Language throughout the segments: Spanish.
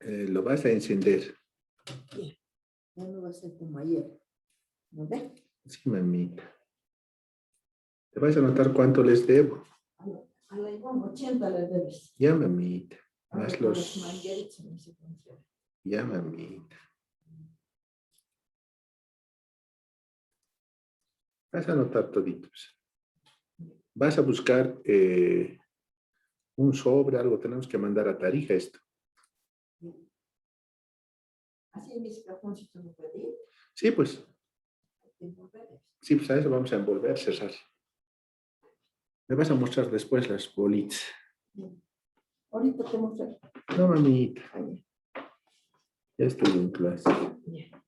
Lo vas a encender. Ya, ya no va a ser como ayer. ¿No ves? Sí, mamita. ¿Te vas a anotar cuánto les debo? A la igual 80 le debes. Ya, mamita. Ahora Más con los... mangueritos no se funciona. Ya, mamita. Vas a anotar toditos. Vas a buscar un sobre, algo. Tenemos que mandar a Tarija esto. Así mis cajoncitos no puede ir. Sí, pues. Envolver. Sí, pues a eso vamos a envolver, César. Me vas a mostrar después las bolitas. Bien. Ahorita te muestro. No, mamita. Ahí. Ya estoy en clase. Ya.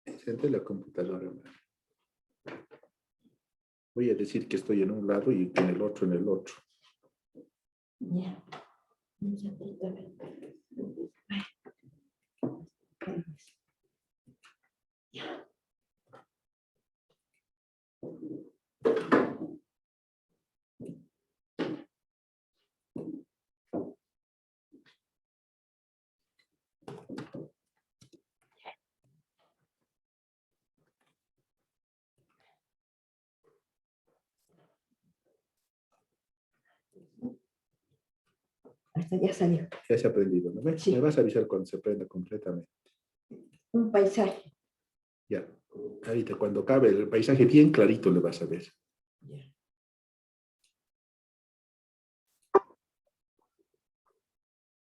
Enciende la computadora. Voy a decir que estoy en un lado y en el otro en el otro. Ya. Vamos a tratar. Ya. Hasta ya salió. Ya se ha prendido, ¿no ves? Sí. Me vas a avisar cuando se prenda completamente. Un paisaje. Ya. Ahorita, cuando acabe el paisaje bien clarito le vas a ver. Ya.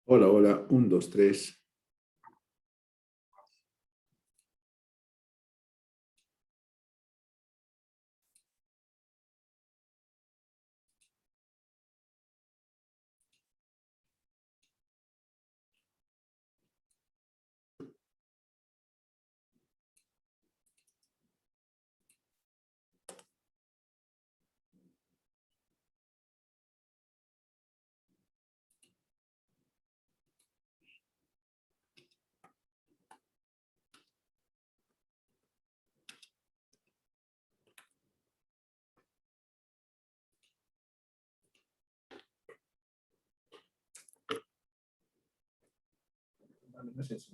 Hola, hola. 1, 2, 3. No sé si...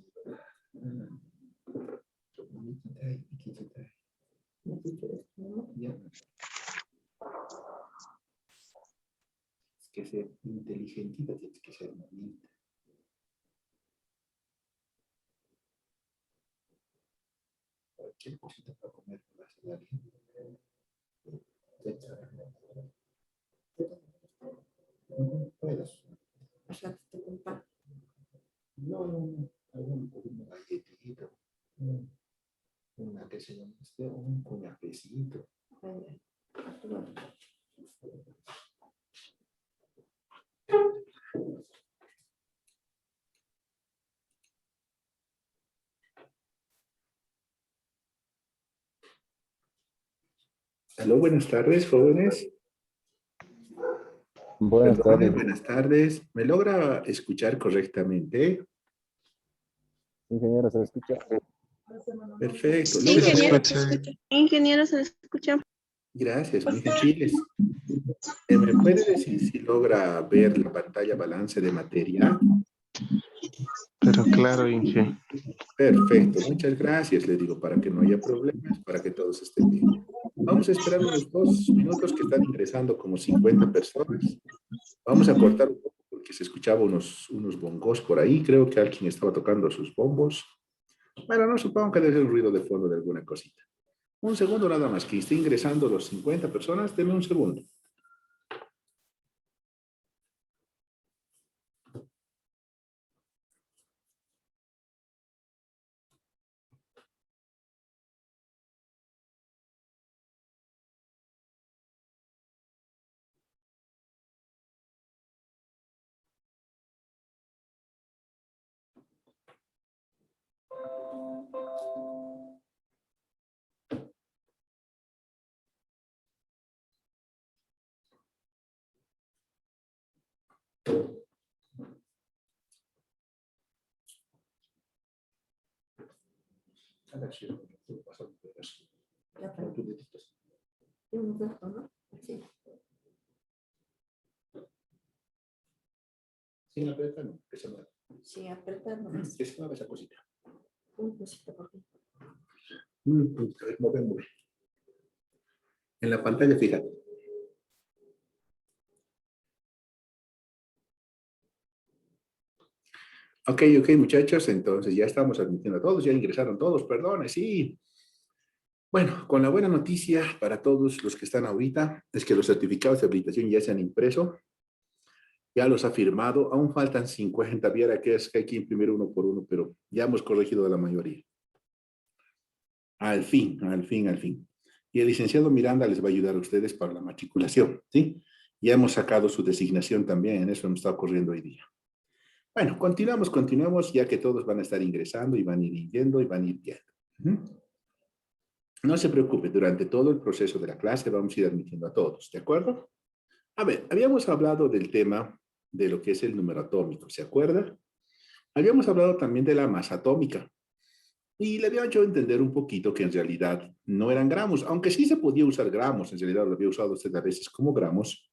Ya. Es que ser inteligentita tienes que ser bonita. Cualquier cosita para comer me vas a dar. Puedes. O sea, te compa. No, una galletita. Una que se llama un cuñapecito. Aló, buenas tardes, jóvenes. Buenas Perdóname, tardes, buenas tardes. ¿Me logra escuchar correctamente? ingeniero, ¿se escucha? Perfecto. Sí, ¿Logra ingeniero, ver? se escucha. Ingeniero, se escucha. Gracias, muy gentiles. ¿Me puede decir si logra ver la pantalla balance de materia? Pero claro, Inge. Perfecto, muchas gracias, le digo, para que no haya problemas, para que todos estén bien. Vamos a esperar unos 2 minutos que están ingresando como 50 personas. Vamos a cortar un poco porque se escuchaba unos bongos por ahí. Creo que alguien estaba tocando sus bombos. Bueno, no, supongo que debe ser un ruido de fondo de alguna cosita. Un segundo nada más, que esté ingresando los 50 personas. Denme un segundo. Ya, pero tiene un gasto, ¿no? Sí. Sin apretar, no, que se mueva. Sin apretar nomás. Que se mueva esa cosita. Un cosito por aquí. Mueve. En la pantalla, fíjate. Ok, muchachos, entonces ya estamos admitiendo a todos, ya ingresaron todos, perdone, sí. Bueno, con la buena noticia para todos los que están ahorita es que los certificados de habilitación ya se han impreso, ya los ha firmado, aún faltan 50, viera que es que hay que imprimir uno por uno, pero ya hemos corregido la mayoría. Al fin. Y el licenciado Miranda les va a ayudar a ustedes para la matriculación, ¿sí? Ya hemos sacado su designación también, en eso hemos estado corriendo hoy día. Bueno, continuamos, ya que todos van a estar ingresando y van a ir yendo y van a ir viendo. No se preocupe, durante todo el proceso de la clase vamos a ir admitiendo a todos, ¿de acuerdo? A ver, habíamos hablado del tema de lo que es el número atómico, ¿se acuerda? Habíamos hablado también de la masa atómica. Y le había hecho entender un poquito que en realidad no eran gramos, aunque sí se podía usar gramos, en realidad lo había usado usted a veces como gramos,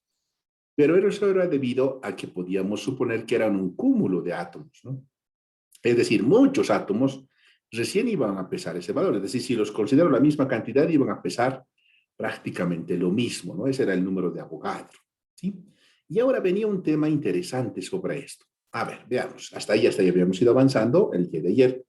pero eso era debido a que podíamos suponer que eran un cúmulo de átomos, ¿no? Es decir, muchos átomos recién iban a pesar ese valor, es decir, si los considero la misma cantidad, iban a pesar prácticamente lo mismo, ¿no? Ese era el número de Avogadro, ¿sí? Y ahora venía un tema interesante sobre esto. A ver, veamos, hasta ahí habíamos ido avanzando el día de ayer.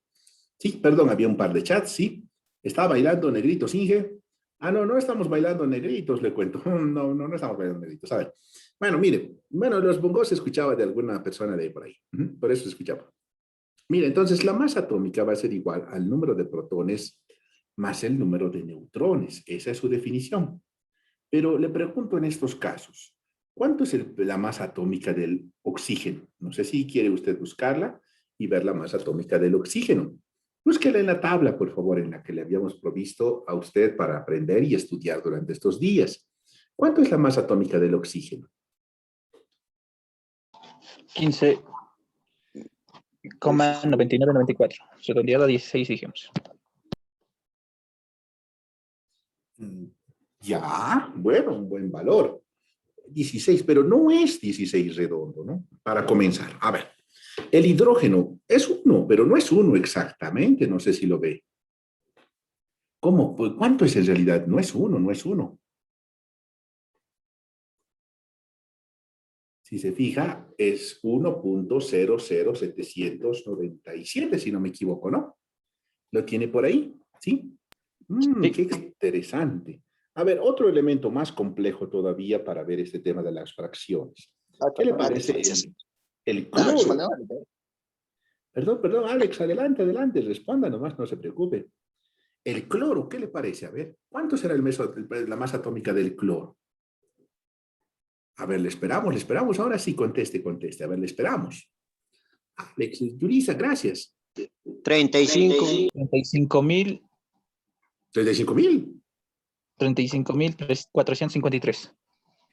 Sí, perdón, había un par de chats, sí. ¿Está bailando Negritos, Inge? Ah, no estamos bailando Negritos, le cuento. No estamos bailando Negritos, a ver. Bueno, mire, los bongos se escuchaba de alguna persona de por ahí, por eso se escuchaba. Mire, entonces la masa atómica va a ser igual al número de protones más el número de neutrones. Esa es su definición. Pero le pregunto en estos casos, ¿cuánto es la masa atómica del oxígeno? No sé si quiere usted buscarla y ver la masa atómica del oxígeno. Búsquela en la tabla, por favor, en la que le habíamos provisto a usted para aprender y estudiar durante estos días. ¿Cuánto es la masa atómica del oxígeno? 15,9994. Redondeado a 16, dijimos. Ya, bueno, un buen valor. 16, pero no es 16 redondo, ¿no? Para comenzar, a ver. El hidrógeno es 1, pero no es 1 exactamente, no sé si lo ve. ¿Cómo? Pues, ¿cuánto es en realidad? No es 1, no es 1. Si se fija, es 1.00797, si no me equivoco, ¿no? ¿Lo tiene por ahí? ¿Sí? Sí. Qué interesante. A ver, otro elemento más complejo todavía para ver este tema de las fracciones. ¿Qué le parece el cloro? Perdón, Alex, adelante, responda nomás, no se preocupe. El cloro, ¿qué le parece? A ver, ¿cuánto será la masa atómica del cloro? A ver, le esperamos, ahora sí, conteste, a ver, le esperamos. Alex, Yurisa, gracias. 35.000. 35,000. 35.453.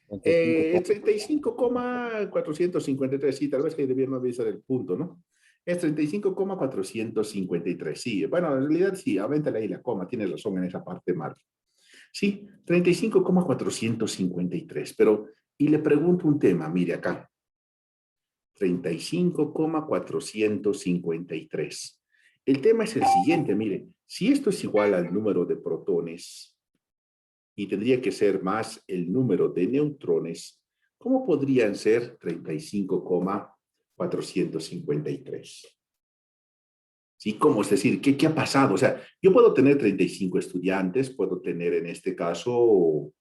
35,453, sí, tal vez que debieron avisar el punto, ¿no? Es 35,453, sí. Bueno, en realidad sí, avéntale ahí la coma, tienes razón en esa parte, Marta. Sí, 35,453, pero, y le pregunto un tema, mire acá. 35,453. El tema es el siguiente, mire, si esto es igual al número de protones, y tendría que ser más el número de neutrones, ¿cómo podrían ser 35,453? ¿Sí? ¿Cómo? Es decir, ¿qué ha pasado? O sea, yo puedo tener 35 estudiantes, puedo tener en este caso,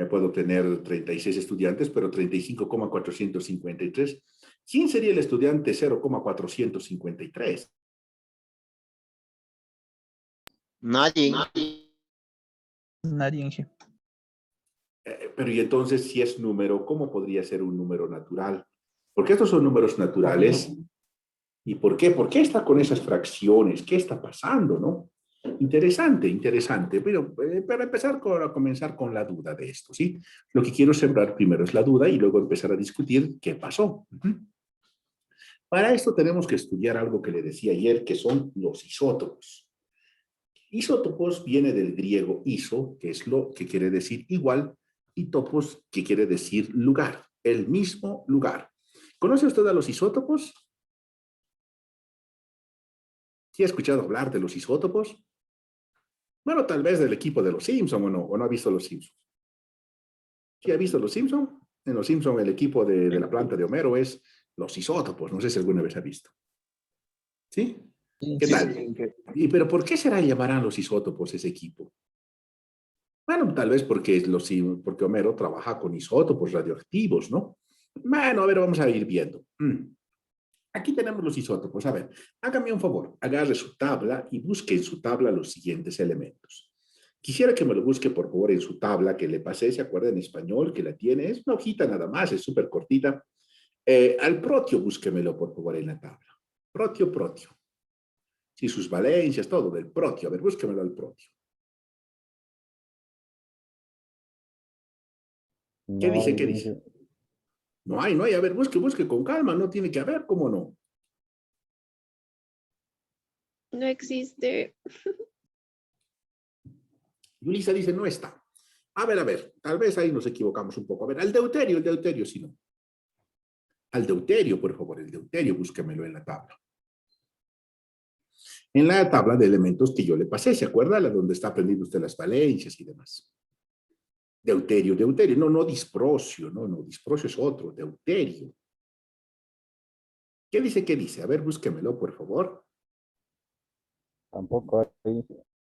puedo tener 36 estudiantes, pero 35,453. ¿Quién sería el estudiante 0,453? Nadie, Inge. Pero y entonces, si es número, ¿cómo podría ser un número natural? Porque estos son números naturales. ¿Y por qué? ¿Por qué está con esas fracciones? ¿Qué está pasando, no? Interesante, interesante. Pero para empezar a comenzar con la duda de esto, ¿sí? Lo que quiero sembrar primero es la duda y luego empezar a discutir qué pasó. Para esto tenemos que estudiar algo que le decía ayer, que son los isótopos. Isótopos viene del griego iso, que es lo que quiere decir igual, y topos, que quiere decir lugar, el mismo lugar. ¿Conoce usted a los isótopos? ¿Sí ha escuchado hablar de los isótopos? Bueno, tal vez del equipo de los Simpson o no ha visto los Simpsons. ¿Sí ha visto los Simpson? En los Simpson el equipo de la planta de Homero es los isótopos. No sé si alguna vez ha visto. ¿Sí? ¿Qué tal? Pero ¿por qué será llamarán los isótopos ese equipo? Bueno, tal vez porque Homero trabaja con isótopos radioactivos, ¿no? Bueno, a ver, vamos a ir viendo. Aquí tenemos los isótopos. A ver, hágame un favor, agarre su tabla y busque en su tabla los siguientes elementos. Quisiera que me lo busque, por favor, en su tabla que le pasé, ¿se acuerda en español que la tiene? Es una hojita nada más, es súper cortita. Al protio, búsquemelo, por favor, en la tabla. Protio, protio. Sí, sus valencias, todo del protio. A ver, búsquemelo al protio. ¿Qué dice? ¿Qué dice? No hay, no hay. A ver, busque con calma. No tiene que haber, ¿cómo no? No existe. Yulisa dice, no está. A ver, tal vez ahí nos equivocamos un poco. A ver, el deuterio, si no. Al deuterio, por favor, el deuterio, búsquemelo en la tabla. En la tabla de elementos que yo le pasé, ¿se acuerda? La donde está aprendiendo usted las valencias y demás. Deuterio, no disprocio, no, disprocio es otro, deuterio. ¿Qué dice, qué dice? A ver, búsquemelo, por favor. Tampoco hay.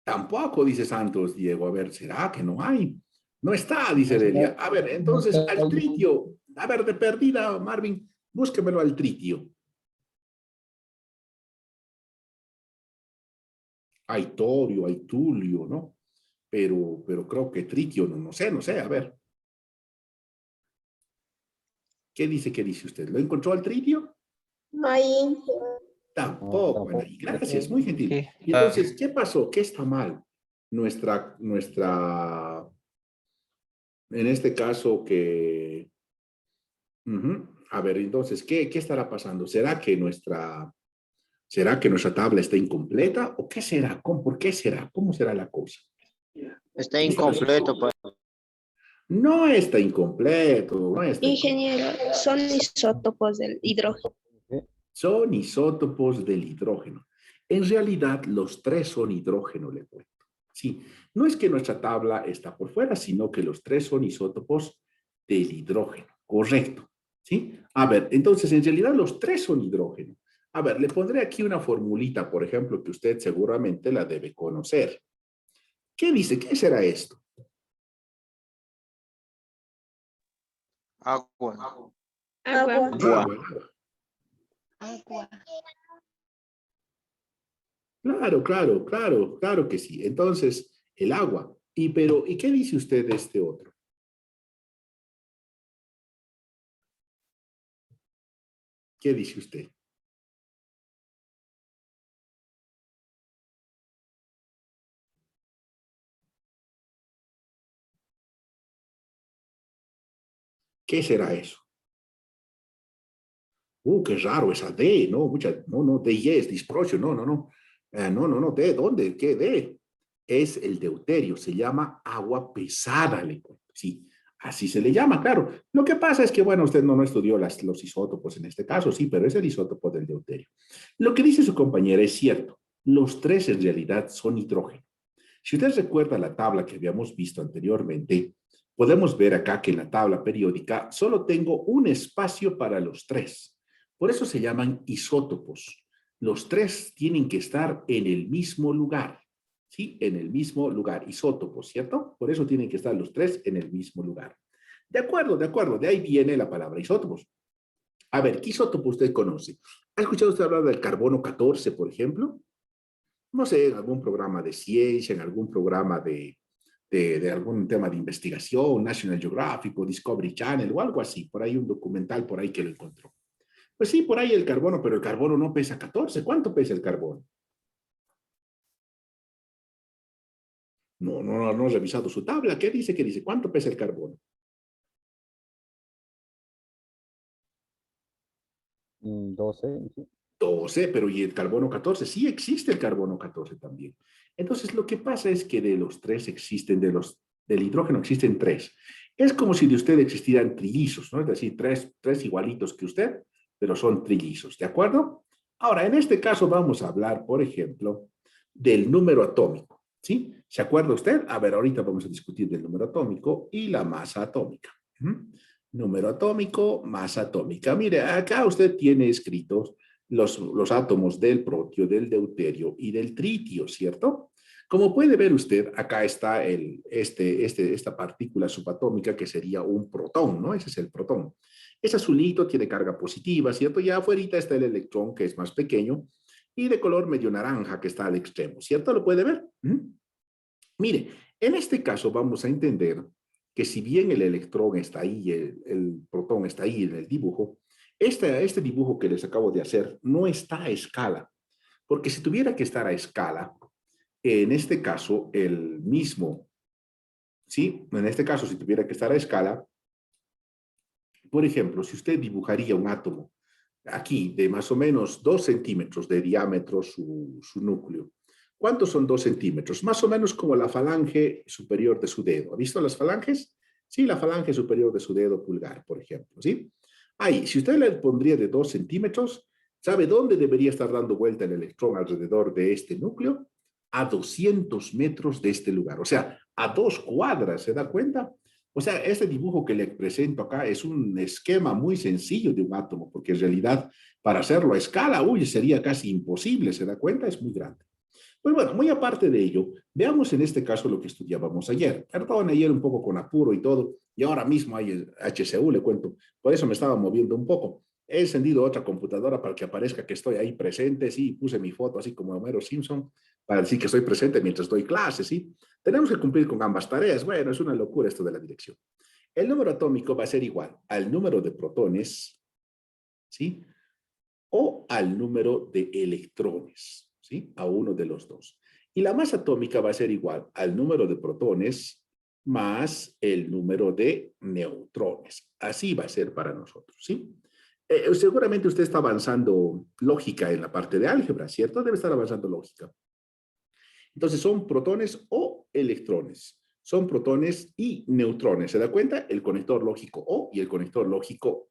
Tampoco, dice Santos Diego. A ver, ¿será que no hay? No está, dice No está. Delia. A ver, entonces, No está. al tritio. A ver, de perdida, Marvin, búsquemelo al tritio. Hay torio, hay tulio, ¿no? Pero creo que tritio, no sé, a ver. ¿Qué dice usted? ¿Lo encontró al tritio? No hay. Tampoco, Tampoco. Anaí. Gracias, muy gentil. Sí. Y entonces, ¿qué pasó? ¿Qué está mal? En este caso que... A ver, entonces, ¿qué estará pasando? ¿Será que nuestra tabla está incompleta? ¿O qué será? ¿Por qué será? ¿Cómo será la cosa? Está incompleto, pues. No está incompleto, no está incompleto. Ingeniero, son isótopos del hidrógeno. Son isótopos del hidrógeno. En realidad, los tres son hidrógeno, le cuento. Sí, no es que nuestra tabla está por fuera, sino que los tres son isótopos del hidrógeno. Correcto. ¿Sí? A ver, entonces, en realidad los tres son hidrógeno. A ver, le pondré aquí una formulita, por ejemplo, que usted seguramente la debe conocer. ¿Qué dice? ¿Qué será esto? Agua. Agua. Agua. Claro que sí. Entonces, el agua. ¿Y qué dice usted de este otro? ¿Qué dice usted? ¿Qué será eso? Qué raro esa D, ¿no? No, D y es disprocio, no. No, D, ¿dónde? ¿Qué D? Es el deuterio, se llama agua pesada, le cuento. Sí, así se le llama, claro. Lo que pasa es que, bueno, usted no estudió los isótopos en este caso, sí, pero es el isótopo del deuterio. Lo que dice su compañera es cierto. Los tres en realidad son hidrógeno. Si usted recuerda la tabla que habíamos visto anteriormente, podemos ver acá que en la tabla periódica solo tengo un espacio para los tres. Por eso se llaman isótopos. Los tres tienen que estar en el mismo lugar. ¿Sí? En el mismo lugar. Isótopos, ¿cierto? Por eso tienen que estar los tres en el mismo lugar. De acuerdo. De ahí viene la palabra isótopos. A ver, ¿qué isótopo usted conoce? ¿Ha escuchado usted hablar del carbono 14, por ejemplo? No sé, en algún programa de ciencia, en algún programa de algún tema de investigación, National Geographic o Discovery Channel o algo así. Por ahí un documental por ahí que lo encontró. Pues sí, por ahí el carbono, pero el carbono no pesa 14. ¿Cuánto pesa el carbono? No he revisado su tabla. ¿Qué dice? ¿Qué dice? ¿Cuánto pesa el carbono? 12. Sí. 12, pero ¿y el carbono 14? Sí existe el carbono 14 también. Entonces, lo que pasa es que de los tres existen, del hidrógeno existen tres. Es como si de usted existieran trillizos, ¿no? Es decir, tres igualitos que usted, pero son trillizos, ¿de acuerdo? Ahora, en este caso vamos a hablar, por ejemplo, del número atómico, ¿sí? ¿Se acuerda usted? A ver, ahorita vamos a discutir del número atómico y la masa atómica. Número atómico, masa atómica. Mire, acá usted tiene escritos los átomos del protio, del deuterio y del tritio, ¿cierto? Como puede ver usted, acá está esta partícula subatómica que sería un protón, ¿no? Ese es el protón. Es azulito, tiene carga positiva, ¿cierto? Y afuera está el electrón, que es más pequeño, y de color medio naranja, que está al extremo, ¿cierto? ¿Lo puede ver? Mire, en este caso vamos a entender que si bien el electrón está ahí, el protón está ahí en el dibujo, este dibujo que les acabo de hacer no está a escala, porque si tuviera que estar a escala, en este caso el mismo, ¿sí? En este caso, si tuviera que estar a escala, por ejemplo, si usted dibujaría un átomo aquí de más o menos 2 centímetros de diámetro su núcleo, ¿cuántos son 2 centímetros? Más o menos como la falange superior de su dedo. ¿Ha visto las falanges? Sí, la falange superior de su dedo pulgar, por ejemplo, ¿sí? Ahí, si usted le pondría de 2 centímetros, ¿sabe dónde debería estar dando vuelta el electrón alrededor de este núcleo? A 200 metros de este lugar, o sea, a 2 cuadras, ¿se da cuenta? O sea, este dibujo que le presento acá es un esquema muy sencillo de un átomo, porque en realidad para hacerlo a escala, uy, sería casi imposible, ¿se da cuenta? Es muy grande. Pues bueno, muy aparte de ello, veamos en este caso lo que estudiábamos ayer. Perdón, ayer un poco con apuro y todo, y ahora mismo hay el HCU, le cuento. Por eso me estaba moviendo un poco. He encendido otra computadora para que aparezca que estoy ahí presente, sí, puse mi foto así como Homero Simpson, para decir que estoy presente mientras doy clases, sí. Tenemos que cumplir con ambas tareas. Bueno, es una locura esto de la dirección. El número atómico va a ser igual al número de protones, ¿sí? O al número de electrones, ¿sí? A uno de los dos. Y la masa atómica va a ser igual al número de protones más el número de neutrones. Así va a ser para nosotros, ¿sí? Seguramente usted está avanzando lógica en la parte de álgebra, ¿cierto? Debe estar avanzando lógica. Entonces, son protones o electrones. Son protones y neutrones. ¿Se da cuenta? El conector lógico O y el conector lógico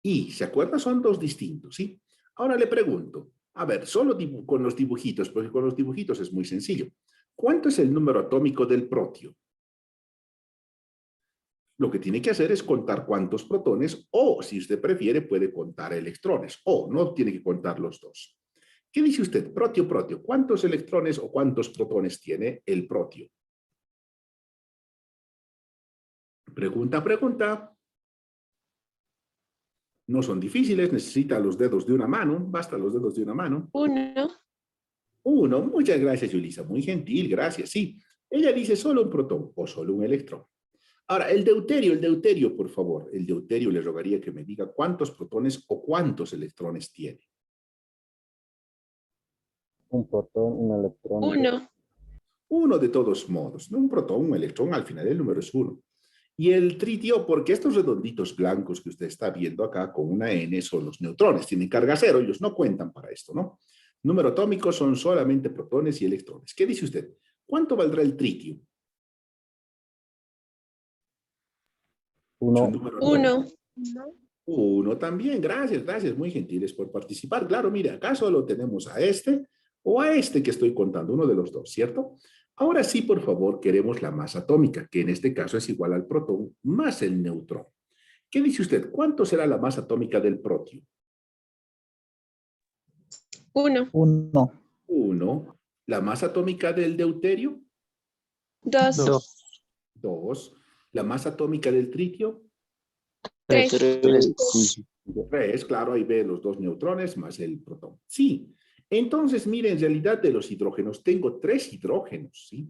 I. ¿Se acuerda? Son dos distintos, ¿sí? Ahora le pregunto, a ver, solo con los dibujitos, porque con los dibujitos es muy sencillo. ¿Cuánto es el número atómico del protio? Lo que tiene que hacer es contar cuántos protones o, si usted prefiere, puede contar electrones o no tiene que contar los dos. ¿Qué dice usted? Protio, protio. ¿Cuántos electrones o cuántos protones tiene el protio? Pregunta, pregunta. No son difíciles, necesita los dedos de una mano, basta los dedos de una mano. 1. Uno, muchas gracias, Yulisa, muy gentil, gracias, sí. Ella dice solo un protón o solo un electrón. Ahora, el deuterio, por favor. El deuterio le rogaría que me diga cuántos protones o cuántos electrones tiene. Un protón, un electrón. 1. Uno de todos modos, ¿no? Un protón, un electrón, al final el número es uno. Y el tritio, porque estos redonditos blancos que usted está viendo acá con una N son los neutrones, tienen carga cero, ellos no cuentan para esto, ¿no? Número atómico son solamente protones y electrones. ¿Qué dice usted? ¿Cuánto valdrá el tritio? Su 1. número atómico. 1. Uno también, gracias, gracias, muy gentiles por participar. Claro, mire, acá solo tenemos a este o a este que estoy contando, uno de los dos, ¿cierto? Ahora sí, por favor, queremos la masa atómica, que en este caso es igual al protón más el neutrón. ¿Qué dice usted? ¿Cuánto será la masa atómica del protio? 1. 1. Uno. ¿La masa atómica del deuterio? 2. 2. Dos. ¿La masa atómica del tritio? 3. 3. Tres, claro, ahí ve los dos neutrones más el protón. Sí. Entonces, mire, en realidad de los hidrógenos, tengo 3 hidrógenos, ¿sí?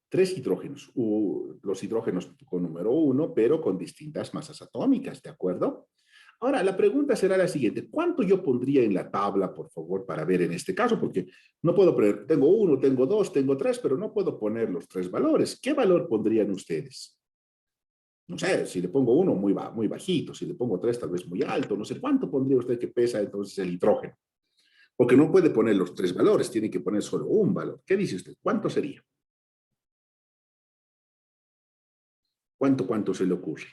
3 hidrógenos. Los hidrógenos con número 1, pero con distintas masas atómicas, ¿de acuerdo? Ahora, la pregunta será la siguiente. ¿Cuánto yo pondría en la tabla, por favor, para ver en este caso? Porque no puedo poner, tengo 1, tengo 2, tengo 3, pero no puedo poner los 3 valores. ¿Qué valor pondrían ustedes? No sé, si le pongo 1, muy bajito. Si le pongo 3, tal vez muy alto. No sé, ¿cuánto pondría usted que pesa entonces el hidrógeno? Porque no puede poner los 3 valores, tiene que poner solo un valor. ¿Qué dice usted? ¿Cuánto sería? ¿Cuánto se le ocurre?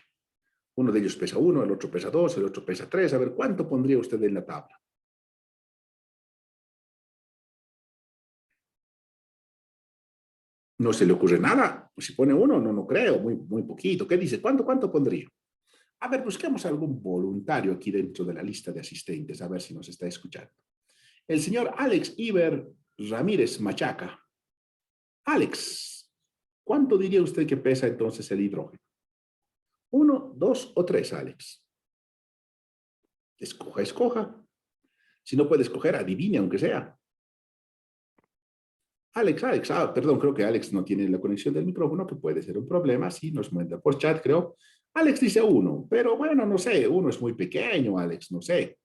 Uno de ellos pesa 1, el otro pesa 2, el otro pesa 3. A ver, ¿cuánto pondría usted en la tabla? No se le ocurre nada. Si pone 1, no creo, muy poquito. ¿Qué dice? ¿Cuánto pondría? A ver, busquemos algún voluntario aquí dentro de la lista de asistentes, a ver si nos está escuchando. El señor Alex Iber Ramírez Machaca. Alex, ¿cuánto diría usted que pesa entonces el hidrógeno? 1, 2 o 3, Alex. Escoja. Si no puede escoger, adivine aunque sea. Alex, perdón, creo que Alex no tiene la conexión del micrófono, que puede ser un problema. Sí, nos manda por chat, creo. Alex dice 1, pero bueno, no sé, 1 es muy pequeño, Alex, no sé.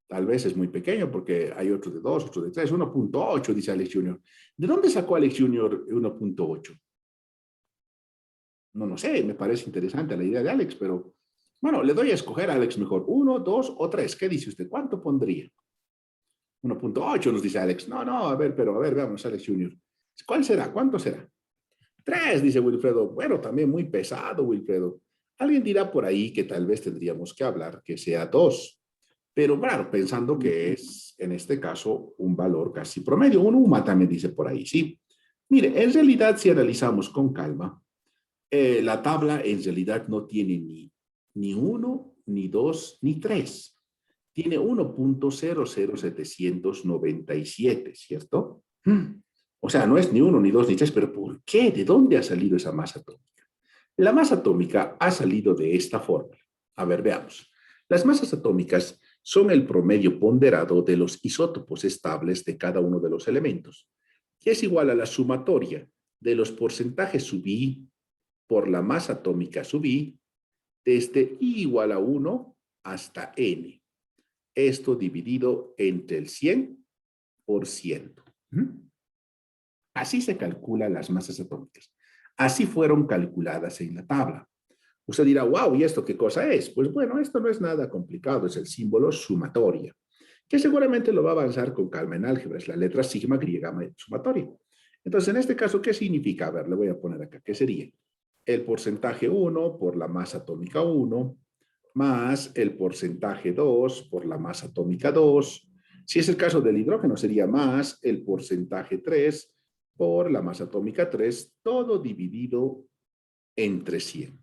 Tal vez es muy pequeño porque hay otro de 2, otro de 3, 1.8, dice Alex Jr. ¿De dónde sacó Alex Jr. 1.8? No sé, me parece interesante la idea de Alex, pero bueno, le doy a escoger a Alex mejor. 1, 2 o 3, ¿qué dice usted? ¿Cuánto pondría? 1.8 nos dice Alex. No, a ver, veamos, Alex Jr. ¿Cuál será? ¿Cuánto será? 3, dice Wilfredo. Bueno, también muy pesado, Wilfredo. Alguien dirá por ahí que tal vez tendríamos que hablar que sea 2. Pero claro, pensando que es, en este caso, un valor casi promedio. Un UMA también dice por ahí, ¿sí? Mire, en realidad, si analizamos con calma, la tabla en realidad no tiene ni 1, ni 2, ni 3. Tiene 1.00797, ¿cierto? O sea, no es ni 1, ni 2, ni 3, pero ¿por qué? ¿De dónde ha salido esa masa atómica? La masa atómica ha salido de esta forma. A ver, veamos. Las masas atómicas son el promedio ponderado de los isótopos estables de cada uno de los elementos, que es igual a la sumatoria de los porcentajes sub I por la masa atómica sub I desde I igual a 1 hasta N. Esto dividido entre el 100%. Así se calculan las masas atómicas. Así fueron calculadas en la tabla. Usted dirá, wow, ¿y esto qué cosa es? Pues bueno, esto no es nada complicado, es el símbolo sumatoria, que seguramente lo va a avanzar con calma en álgebra, es la letra sigma griega sumatoria. Entonces, en este caso, ¿qué significa? A ver, le voy a poner acá, ¿qué sería? El porcentaje 1 por la masa atómica 1, más el porcentaje 2 por la masa atómica 2. Si es el caso del hidrógeno, sería más el porcentaje 3 por la masa atómica 3, todo dividido entre 100.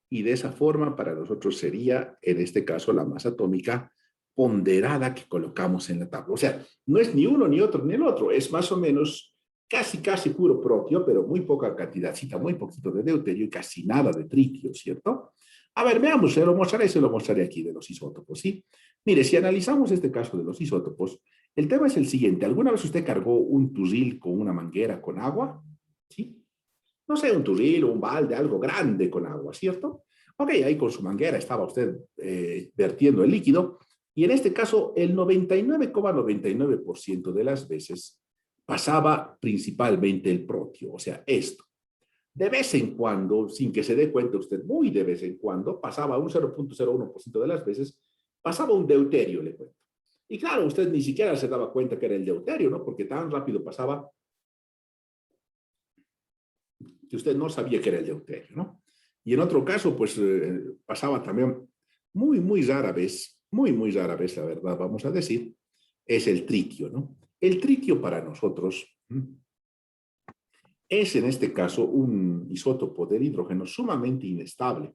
Y de esa forma para nosotros sería, en este caso, la masa atómica ponderada que colocamos en la tabla. O sea, no es ni uno, ni otro, ni el otro. Es más o menos casi puro propio, pero muy poca cantidadcita, muy poquito de deuterio y casi nada de tritio, ¿cierto? A ver, veamos, se lo mostraré aquí de los isótopos, ¿sí? Mire, si analizamos este caso de los isótopos, el tema es el siguiente. ¿Alguna vez usted cargó un turril con una manguera con agua? ¿Sí? No sé, un turril o un balde, algo grande con agua, ¿cierto? Ok, ahí con su manguera estaba usted vertiendo el líquido y en este caso el 99,99% de las veces pasaba principalmente el protio, o sea, esto. De vez en cuando, sin que se dé cuenta usted, muy de vez en cuando, pasaba un 0.01% de las veces, pasaba un deuterio, le cuento. Y claro, usted ni siquiera se daba cuenta que era el deuterio, ¿no? Porque tan rápido pasaba que usted no sabía que era el deuterio, ¿no? Y en otro caso, pues pasaba también muy rara vez, muy rara vez, la verdad, vamos a decir, es el tritio, ¿no? El tritio para nosotros es en este caso un isótopo del hidrógeno sumamente inestable,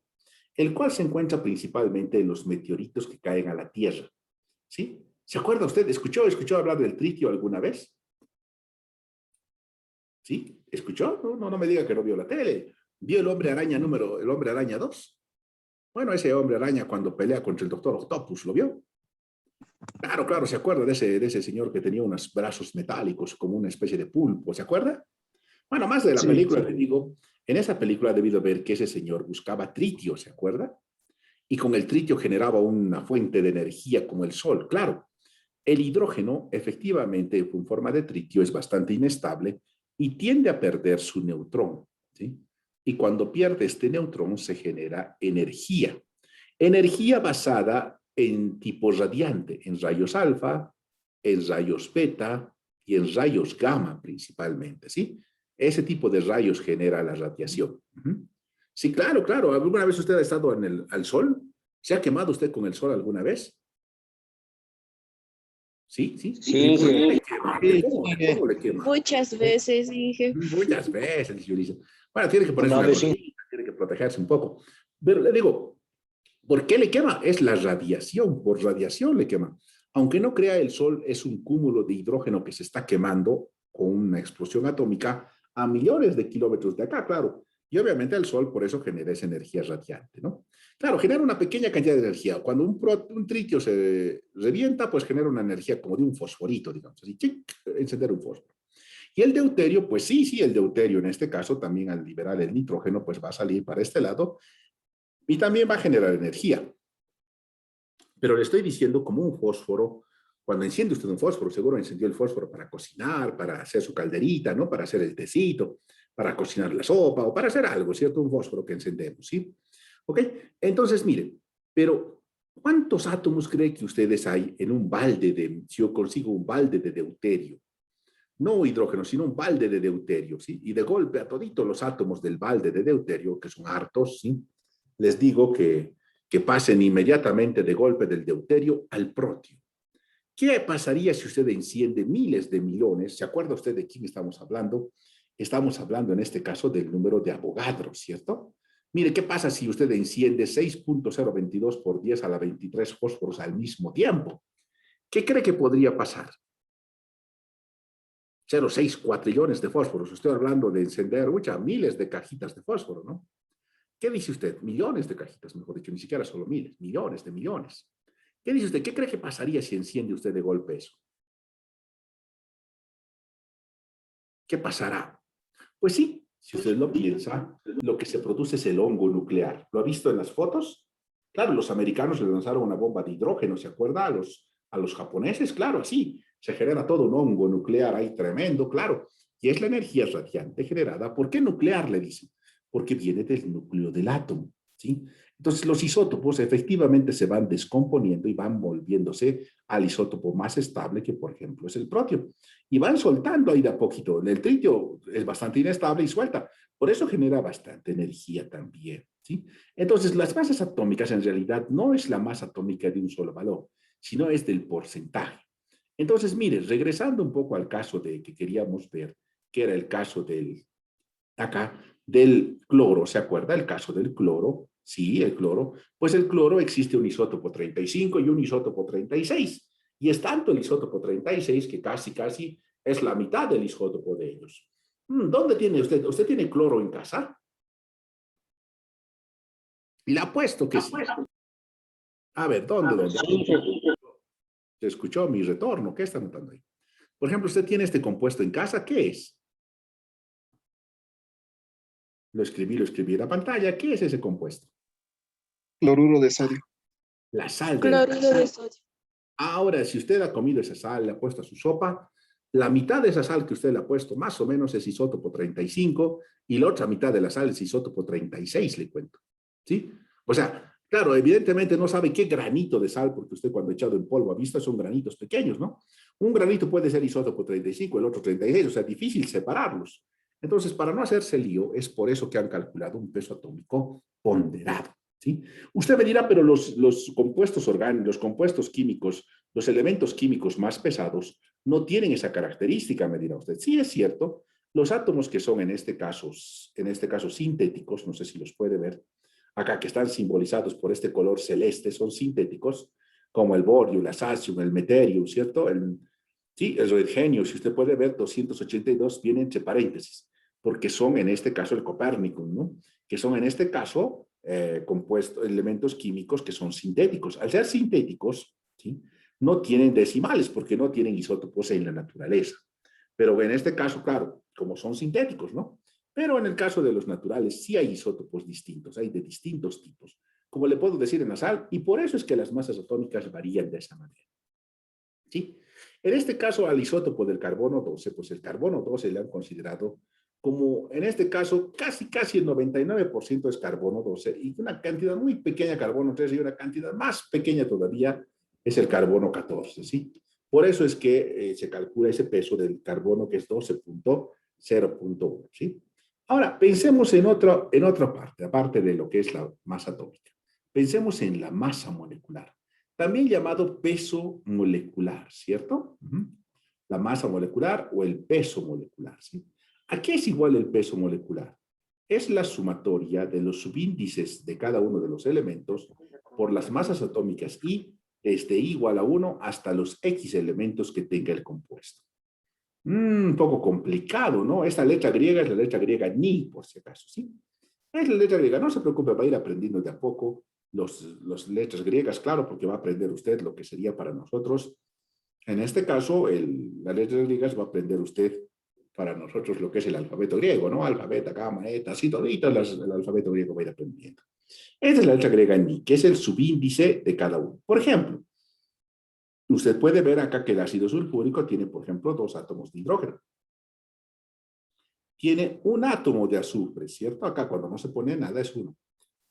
el cual se encuentra principalmente en los meteoritos que caen a la Tierra, ¿sí? ¿Se acuerda usted? ¿Escuchó hablar del tritio alguna vez? ¿Sí? ¿Escuchó? No me diga que no vio la tele. ¿Vio el hombre araña 2? Bueno, ese hombre araña cuando pelea contra el doctor Octopus, ¿lo vio? Claro, ¿se acuerda de ese señor que tenía unos brazos metálicos como una especie de pulpo? ¿Se acuerda? Bueno, más de la película, le digo, en esa película ha debido ver que ese señor buscaba tritio, ¿se acuerda? y con el tritio generaba una fuente de energía como el sol. Claro, el hidrógeno efectivamente en forma de tritio es bastante inestable y tiende a perder su neutrón, ¿sí? Y cuando pierde este neutrón se genera energía. Energía basada en tipo radiante, en rayos alfa, en rayos beta y en rayos gamma principalmente, ¿sí? Ese tipo de rayos genera la radiación. Sí, claro, claro. ¿Alguna vez usted ha estado al sol? ¿Se ha quemado usted con el sol alguna vez? Sí, sí. ¿Y Sí, por qué sí. le quema? ¿Cómo le quema? Muchas veces dije. Muchas veces, dice Ulises. Bueno, tiene que ponerse Una una vez sí. gorrita, tiene que protegerse un poco. Pero le digo, ¿por qué le quema? Es la radiación, por radiación le quema. Aunque no crea, el Sol es un cúmulo de hidrógeno que se está quemando con una explosión atómica a millones de kilómetros de acá, claro. Y obviamente el Sol por eso genera esa energía radiante, ¿no? Claro, genera una pequeña cantidad de energía. Cuando un tritio se revienta, pues genera una energía como de un fosforito, digamos así, ¡chic! Encender un fósforo. Y el deuterio, pues sí, el deuterio en este caso también al liberar el nitrógeno, pues va a salir para este lado y también va a generar energía. Pero le estoy diciendo como un fósforo, cuando enciende usted un fósforo, seguro encendió el fósforo para cocinar, para hacer su calderita, ¿no? Para hacer el tecito, para cocinar la sopa o para hacer algo, ¿cierto? Un fósforo que encendemos, ¿sí? ¿Ok? Entonces, miren, pero ¿cuántos átomos cree que ustedes hay en un balde de, si yo consigo un balde de deuterio? No hidrógeno, sino un balde de deuterio, ¿sí? Y de golpe a toditos los átomos del balde de deuterio, que son hartos, ¿sí? Les digo que pasen inmediatamente de golpe del deuterio al protio. ¿Qué pasaría si usted enciende miles de millones? ¿Se acuerda usted de quién estamos hablando? Estamos hablando en este caso del número de Avogadro, ¿cierto? Mire, ¿qué pasa si usted enciende 6.022 por 10 a la 23 fósforos al mismo tiempo? ¿Qué cree que podría pasar? 0,6 cuatrillones de fósforos. Estoy hablando de encender miles de cajitas de fósforo, ¿no? ¿Qué dice usted? Millones de cajitas, mejor dicho, ni siquiera solo miles, millones de millones. ¿Qué dice usted? ¿Qué cree que pasaría si enciende usted de golpe eso? ¿Qué pasará? Pues sí, si usted lo piensa, lo que se produce es el hongo nuclear. ¿Lo ha visto en las fotos? Claro, los americanos le lanzaron una bomba de hidrógeno, ¿se acuerda? A los japoneses, claro, así. Se genera todo un hongo nuclear ahí tremendo, claro. Y es la energía radiante generada. ¿Por qué nuclear, le dicen? Porque viene del núcleo del átomo, ¿sí? Entonces los isótopos efectivamente se van descomponiendo y van volviéndose al isótopo más estable, que por ejemplo es el protio. Y van soltando ahí de a poquito. El tritio es bastante inestable y suelta. Por eso genera bastante energía también, ¿sí? Entonces las masas atómicas en realidad no es la masa atómica de un solo valor, sino es del porcentaje. Entonces, mire, regresando un poco al caso de que queríamos ver, que era el caso del cloro, ¿se acuerda? El caso del cloro, sí, el cloro, pues el cloro existe un isótopo 35 y un isótopo 36, y es tanto el isótopo 36 que casi es la mitad del isótopo de ellos. ¿Dónde tiene usted? ¿Usted tiene cloro en casa? Le apuesto que sí. A ver, ¿dónde? ¿Se escuchó mi retorno? ¿Qué está notando ahí? Por ejemplo, usted tiene este compuesto en casa, ¿qué es? Lo escribí en la pantalla. ¿Qué es ese compuesto? Cloruro de sodio. La sal de la Cloruro de sodio. Ahora, si usted ha comido esa sal, le ha puesto a su sopa, la mitad de esa sal que usted le ha puesto más o menos es isótopo 35 y la otra mitad de la sal es isótopo 36, le cuento. ¿Sí? O sea, claro, evidentemente no sabe qué granito de sal, porque usted cuando ha echado en polvo ha visto son granitos pequeños, ¿no? Un granito puede ser isótopo 35, el otro 36, o sea, difícil separarlos. Entonces, para no hacerse lío, es por eso que han calculado un peso atómico ponderado. ¿Sí? Usted me dirá, pero los compuestos orgánicos, los compuestos químicos, los elementos químicos más pesados no tienen esa característica, me dirá usted. Sí, es cierto, los átomos que son en este caso sintéticos, no sé si los puede ver, acá que están simbolizados por este color celeste, son sintéticos, como el borio, el asacium, el meterium, ¿cierto? Sí, el redgenio, si usted puede ver, 282 viene entre paréntesis, porque son en este caso el Copernicum, ¿no? Que son en este caso elementos químicos que son sintéticos. Al ser sintéticos, ¿sí? No tienen decimales porque no tienen isótopos en la naturaleza. Pero en este caso, claro, como son sintéticos, ¿no? Pero en el caso de los naturales sí hay isótopos distintos, hay de distintos tipos. como le puedo decir en la sal, y por eso es que las masas atómicas varían de esa manera. ¿Sí? En este caso, al isótopo del carbono 12, pues el carbono 12 le han considerado como, en este caso, casi el 99% es carbono 12 y una cantidad muy pequeña carbono 13 y una cantidad más pequeña todavía es el carbono 14, ¿sí? Por eso es que se calcula ese peso del carbono que es 12.0.1, ¿sí? Ahora, pensemos en otra parte, aparte de lo que es la masa atómica. Pensemos en la masa molecular, también llamado peso molecular, ¿cierto? La masa molecular o el peso molecular, ¿sí? ¿A qué es igual el peso molecular? Es la sumatoria de los subíndices de cada uno de los elementos por las masas atómicas y desde I igual a 1 hasta los X elementos que tenga el compuesto. Un poco complicado, ¿no? Esta letra griega es la letra griega ni, por si acaso, ¿sí? Es la letra griega, no se preocupe, va a ir aprendiendo de a poco las letras griegas, claro, porque va a aprender usted lo que sería para nosotros. En este caso, las letras griegas va a aprender usted para nosotros lo que es el alfabeto griego, ¿no? Alfa, beta, gamma, eta, así toditas el alfabeto griego va a ir aprendiendo. Esta es la letra griega ni, que es el subíndice de cada uno. Por ejemplo, usted puede ver acá que el ácido sulfúrico tiene, por ejemplo, 2 átomos de hidrógeno. Tiene un átomo de azufre, ¿cierto? Acá cuando no se pone nada es 1.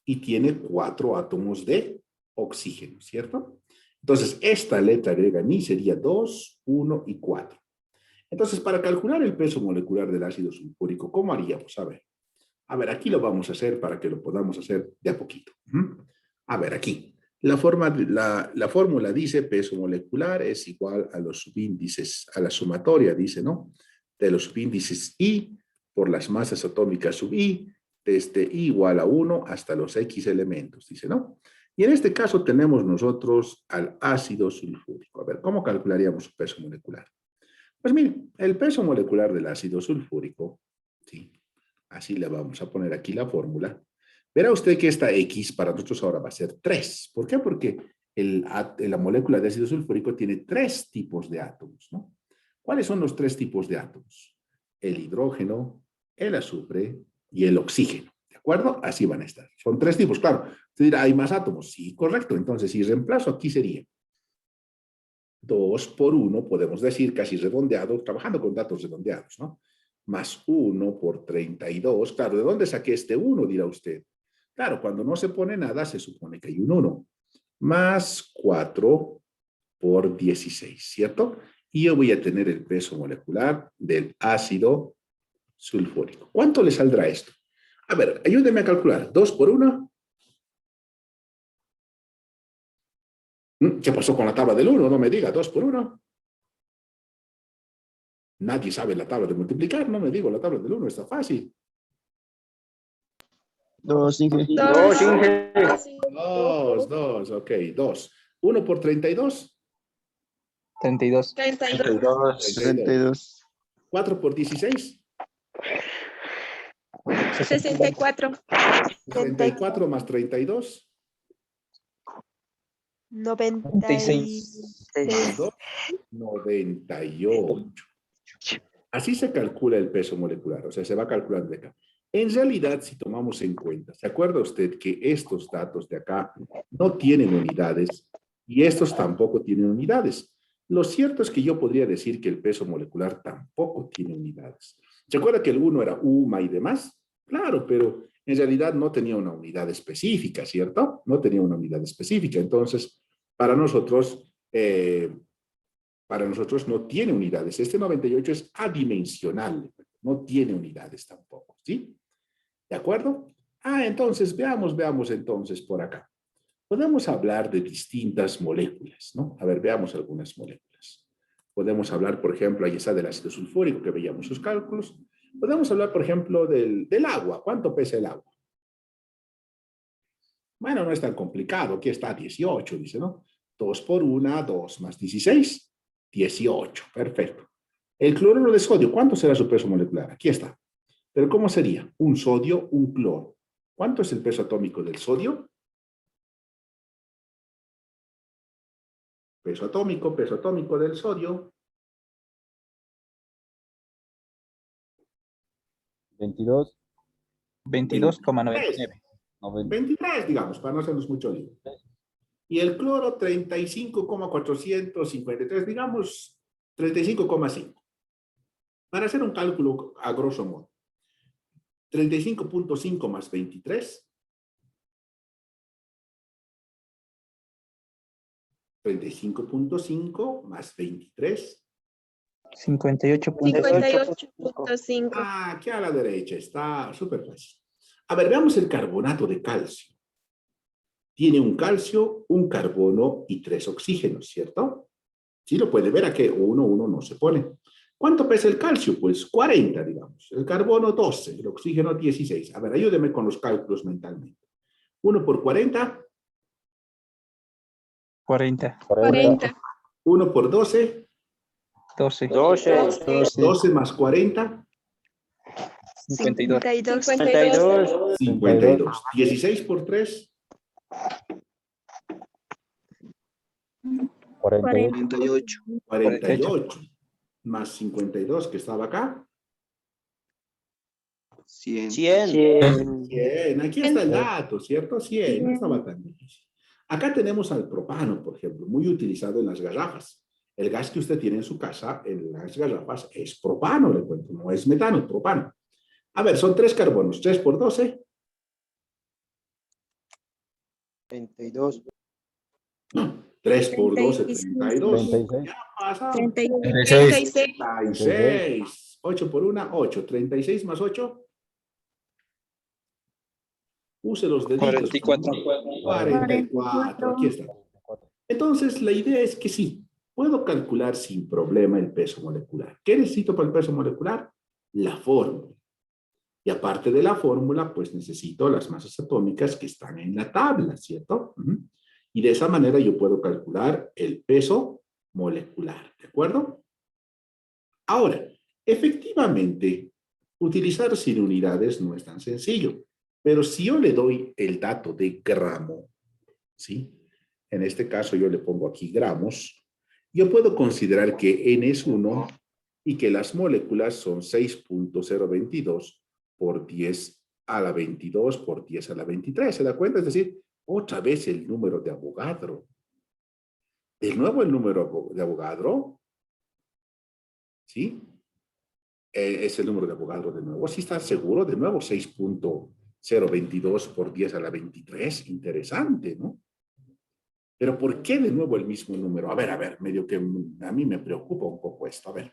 Y tiene 4 átomos de oxígeno, ¿cierto? Entonces, esta letra griega ni sería 2, 1 y 4. Entonces, para calcular el peso molecular del ácido sulfúrico, ¿cómo haríamos? A ver, aquí lo vamos a hacer para que lo podamos hacer de a poquito. A ver, aquí. La fórmula dice peso molecular es igual a los subíndices, a la sumatoria, dice, ¿no? De los subíndices I por las masas atómicas sub I, desde I igual a 1 hasta los X elementos, dice, ¿no? Y en este caso tenemos nosotros al ácido sulfúrico. A ver, ¿cómo calcularíamos su peso molecular? Pues miren, el peso molecular del ácido sulfúrico, ¿sí? Así le vamos a poner aquí la fórmula. Verá usted que esta X para nosotros ahora va a ser 3. ¿Por qué? Porque la molécula de ácido sulfúrico tiene 3 tipos de átomos, ¿no? ¿Cuáles son los 3 tipos de átomos? El hidrógeno, el azufre y el oxígeno. ¿De acuerdo? Así van a estar. Son 3 tipos. Claro, usted dirá, ¿hay más átomos? Sí, correcto. Entonces, si reemplazo aquí sería 2 por 1, podemos decir casi redondeado, trabajando con datos redondeados, ¿no? Más 1 por 32. Claro, ¿de dónde saqué este 1? Dirá usted. Claro, cuando no se pone nada, se supone que hay un 1. Más 4 por 16, ¿cierto? Y yo voy a tener el peso molecular del ácido sulfúrico. ¿Cuánto le saldrá esto? A ver, ayúdenme a calcular. 2 por 1. ¿Qué pasó con la tabla del 1? No me diga, 2 por 1. Nadie sabe la tabla de multiplicar, no me digo, la tabla del 1 está fácil. 2, Inge. 2, Inge. 2, ok, 2. 1 por 32. 32. 32. 32. 4 por 16. 64. 34 más 32. 96. Más 2. 98. Así se calcula el peso molecular, o sea, se va calculando de acá. En realidad, si tomamos en cuenta, ¿se acuerda usted que estos datos de acá no tienen unidades y estos tampoco tienen unidades? Lo cierto es que yo podría decir que el peso molecular tampoco tiene unidades. ¿Se acuerda que el 1 era UMA y demás? Claro, pero en realidad no tenía una unidad específica, ¿cierto? No tenía una unidad específica. Entonces, para nosotros no tiene unidades. Este 98 es adimensional, no tiene unidades tampoco, ¿sí? ¿De acuerdo? Entonces, veamos entonces por acá. Podemos hablar de distintas moléculas, ¿no? A ver, veamos algunas moléculas. Podemos hablar, por ejemplo, ahí está del ácido sulfúrico, que veíamos sus cálculos. Podemos hablar, por ejemplo, del agua. ¿Cuánto pesa el agua? Bueno, no es tan complicado. Aquí está 18, dice, ¿no? 2 por 1, 2 más 16, 18. Perfecto. El cloruro de sodio, ¿cuánto será su peso molecular? Aquí está. Pero ¿cómo sería? Un sodio, un cloro. ¿Cuánto es el peso atómico del sodio? Peso atómico del sodio. 22. 22,99. 23, digamos, para no hacernos mucho lío. Y el cloro, 35,453, digamos, 35,5. Para hacer un cálculo a grosso modo. 35,5 más 23. 35,5 más 23. 58.5. 58.5. Ah, aquí a la derecha está súper fácil. A ver, veamos el carbonato de calcio. Tiene un calcio, un carbono y 3 oxígenos, ¿cierto? Sí, lo puede ver, aquí 1 no se pone. ¿Cuánto pesa el calcio? Pues 40, digamos. El carbono 12, el oxígeno 16. A ver, ayúdeme con los cálculos mentalmente. 1 por 40. 40. 40. 1 por 12. 12. 12 más 40. 52. 52. 52. 16 por 3. 48. 48. Más 52 que estaba acá. 100. 100. Aquí está el dato, ¿cierto? 100. No estaba tan difícil. Acá tenemos al propano, por ejemplo, muy utilizado en las garrafas. El gas que usted tiene en su casa, en las garrafas, es propano, le cuento. No es metano, es propano. A ver, son 3 carbonos. 3 por 12. 32. No, 3 por 12, 32. 36. Ya pasa. 36. 36. 8 por 1, 8. 36 más 8. Use los deditos. 44. Aquí está. Entonces, la idea es que sí, puedo calcular sin problema el peso molecular. ¿Qué necesito para el peso molecular? La fórmula. Y aparte de la fórmula, pues necesito las masas atómicas que están en la tabla, ¿cierto? Y de esa manera yo puedo calcular el peso molecular, ¿de acuerdo? Ahora, efectivamente, utilizar sin unidades no es tan sencillo, pero si yo le doy el dato de gramo, ¿sí? En este caso yo le pongo aquí gramos, yo puedo considerar que N es 1 y que las moléculas son 6.022 por 10 a la 22 por 10 a la 23. ¿Se da cuenta? Es decir, otra vez el número de Avogadro. De nuevo el número de Avogadro. ¿Sí? Es el número de Avogadro de nuevo. ¿Sí está seguro? De nuevo 6.022 por 10 a la 23. Interesante, ¿no? Pero ¿por qué de nuevo el mismo número? A ver, medio que a mí me preocupa un poco esto. A ver,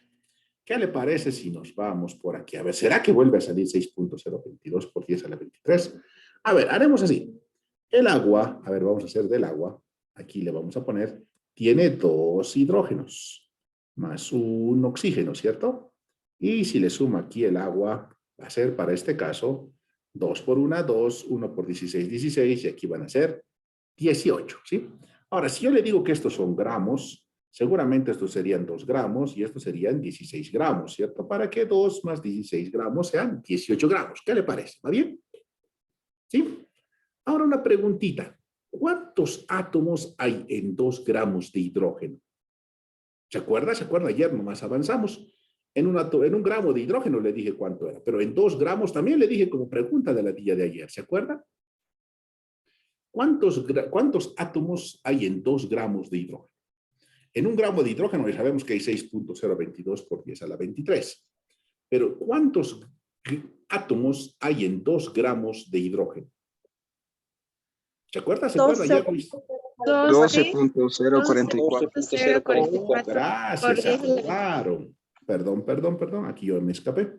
¿qué le parece si nos vamos por aquí? A ver, ¿será que vuelve a salir 6.022 por 10 a la 23? A ver, haremos así. El agua, a ver, vamos a hacer del agua. Aquí le vamos a poner, tiene 2 hidrógenos más un oxígeno, ¿cierto? Y si le suma aquí el agua, va a ser para este caso 2 por 1, 2, 1 por 16, 16, y aquí van a ser 18, ¿sí? Ahora, si yo le digo que estos son gramos, seguramente estos serían 2 gramos y estos serían 16 gramos, ¿cierto? Para que 2 más 16 gramos sean 18 gramos. ¿Qué le parece? ¿Va bien? ¿Sí? Ahora una preguntita. ¿Cuántos átomos hay en 2 gramos de hidrógeno? ¿Se acuerda? ¿Se acuerda? Ayer nomás avanzamos. En un gramo de hidrógeno le dije cuánto era, pero en 2 gramos también le dije como pregunta de la día de ayer. ¿Se acuerda? ¿Cuántos átomos hay en 2 gramos de hidrógeno? En un gramo de hidrógeno ya sabemos que hay 6.022 por 10 a la 23. Pero ¿cuántos átomos hay en 2 gramos de hidrógeno? ¿Se acuerda? ¿Se acuerda? Ya, Luis. 12.044. 0.44. Gracias, se aprobaron. Perdón. Aquí yo me escapé.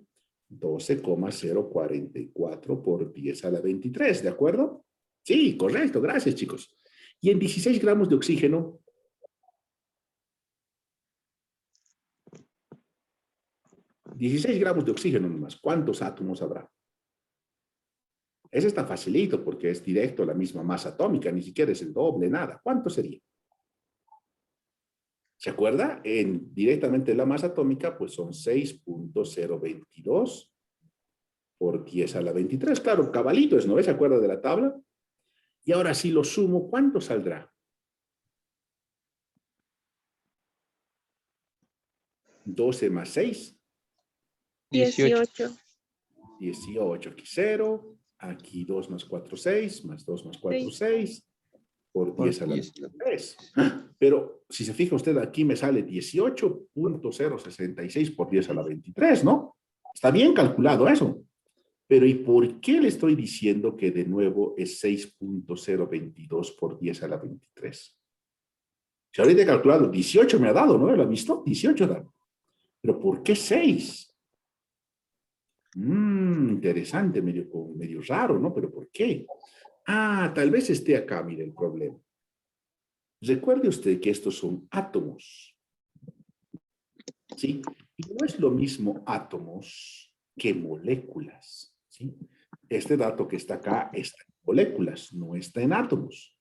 12,044 por 10 a la 23, ¿de acuerdo? Sí, correcto. Gracias, chicos. Y en 16 gramos de oxígeno, 16 gramos de oxígeno nomás, ¿cuántos átomos habrá? Ese está facilito porque es directo la misma masa atómica, ni siquiera es el doble, nada. ¿Cuánto sería? ¿Se acuerda? Directamente la masa atómica, pues son 6.022 por 10 a la 23. Claro, cabalitos, ¿no? ¿Se acuerda de la tabla? Y ahora si lo sumo, ¿cuánto saldrá? 12 más 6. 18. 18. Aquí 0. Aquí 2 más 4, 6, más 2 más 4, 6, por 10 a la 23. Pero si se fija usted, aquí me sale 18.066 por 10 a la 23, ¿no? Está bien calculado eso. Pero ¿y por qué le estoy diciendo que de nuevo es 6.022 por 10 a la 23? Si ahorita he calculado, 18 me ha dado, ¿no? ¿Lo ha visto? 18 da. Pero ¿por qué 6? Interesante, medio raro, ¿no? Pero ¿por qué? Ah, tal vez esté acá, mire el problema. Recuerde usted que estos son átomos, ¿sí? Y no es lo mismo átomos que moléculas, ¿sí? Este dato que está acá está en moléculas, no está en átomos.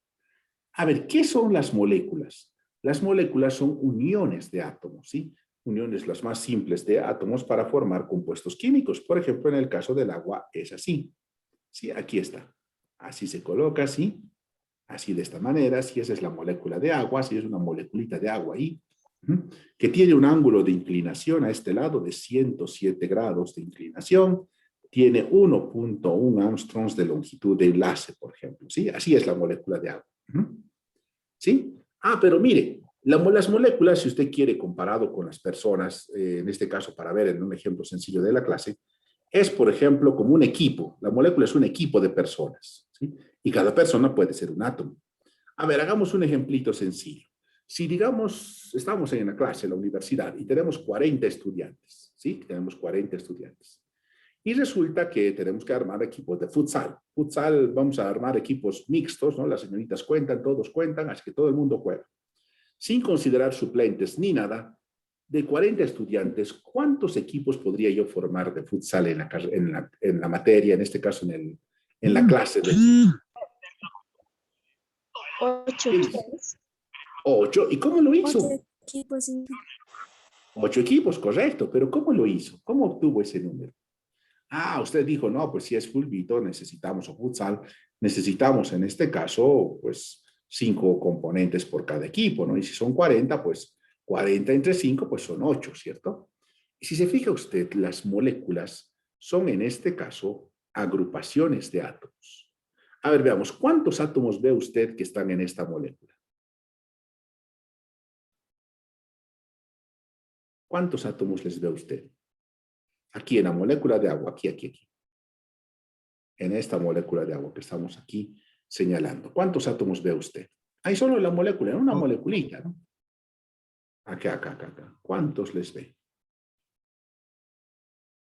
A ver, ¿qué son las moléculas? Las moléculas son uniones de átomos, ¿sí? Uniones las más simples de átomos para formar compuestos químicos. Por ejemplo, en el caso del agua es así. Sí, aquí está. Así se coloca, así. Así de esta manera, si esa es la molécula de agua, si es una moleculita de agua ahí, que tiene un ángulo de inclinación a este lado de 107 grados de inclinación, tiene 1.1 angstroms de longitud de enlace, por ejemplo, ¿sí? Así es la molécula de agua. ¿Sí? Ah, pero mire, las moléculas, si usted quiere comparado con las personas, en este caso para ver en un ejemplo sencillo de la clase, es, por ejemplo, como un equipo. La molécula es un equipo de personas, ¿sí? Y cada persona puede ser un átomo. A ver, hagamos un ejemplito sencillo. Si, digamos, estamos en la clase, en la universidad, y tenemos 40 estudiantes, ¿sí? Tenemos 40 estudiantes. Y resulta que tenemos que armar equipos de futsal. Futsal, vamos a armar equipos mixtos, ¿no? Las señoritas cuentan, todos cuentan, así que todo el mundo juega. Sin considerar suplentes ni nada, de 40 estudiantes, ¿cuántos equipos podría yo formar de futsal en la materia, en este caso en la clase de... 8. 8. ¿Y cómo lo hizo? 8 equipos. 8 equipos, correcto. Pero ¿cómo lo hizo? ¿Cómo obtuvo ese número? Ah, usted dijo, no, pues si es fulbito, necesitamos, o futsal, necesitamos en este caso, pues 5 componentes por cada equipo, ¿no? Y si son 40, pues 40 entre 5, pues son 8, ¿cierto? Y si se fija usted, las moléculas son en este caso agrupaciones de átomos. A ver, veamos, ¿cuántos átomos ve usted que están en esta molécula? ¿Cuántos átomos les ve usted? Aquí en la molécula de agua, aquí. En esta molécula de agua que estamos aquí señalando. ¿Cuántos átomos ve usted? Ahí solo la molécula, en una moleculita, ¿no? Acá. ¿Cuántos les ve?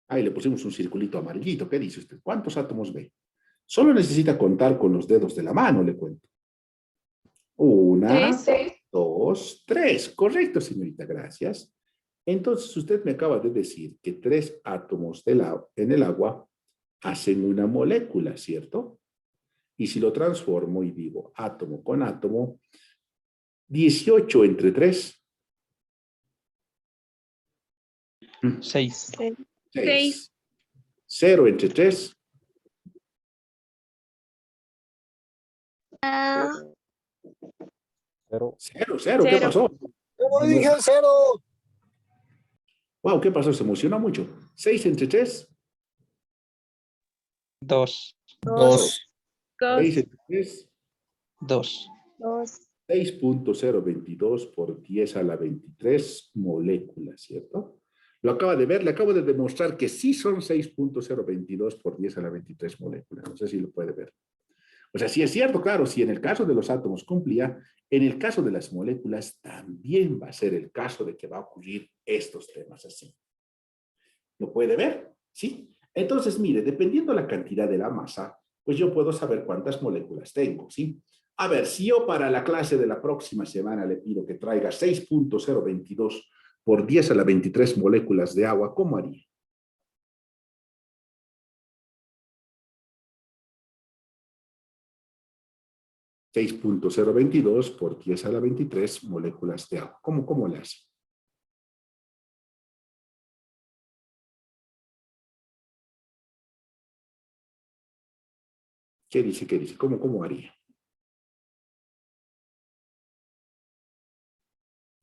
Ahí le pusimos un circulito amarillito. ¿Qué dice usted? ¿Cuántos átomos ve? Solo necesita contar con los dedos de la mano, le cuento. 1, 2, 3. Correcto, señorita, gracias. Entonces, usted me acaba de decir que 3 átomos en el agua hacen una molécula, ¿cierto? Y si lo transformo y digo átomo con átomo, 18 entre 3. 6. 6. 0 entre 3. 0. 0. ¿Qué pasó? ¿Cómo dije 0? Wow, ¿qué pasó? Se emociona mucho. 6 entre 3. 2. 2. 6 entre 3. 2. 6.022 por 10 a la 23 moléculas, ¿cierto? Lo acaba de ver, le acabo de demostrar que sí son 6.022 por 10 a la 23 moléculas. No sé si lo puede ver. O sea, sí es cierto, claro, si en el caso de los átomos cumplía, en el caso de las moléculas también va a ser el caso de que va a ocurrir estos temas así. ¿Lo puede ver? ¿Sí? Entonces, mire, dependiendo la cantidad de la masa, pues yo puedo saber cuántas moléculas tengo, ¿sí? A ver, si yo para la clase de la próxima semana le pido que traiga 6.022 por 10 a la 23 moléculas de agua, ¿cómo haría? .022 por 10 a la 23 moléculas de agua. ¿Cómo le hace? ¿Qué dice? ¿Cómo haría?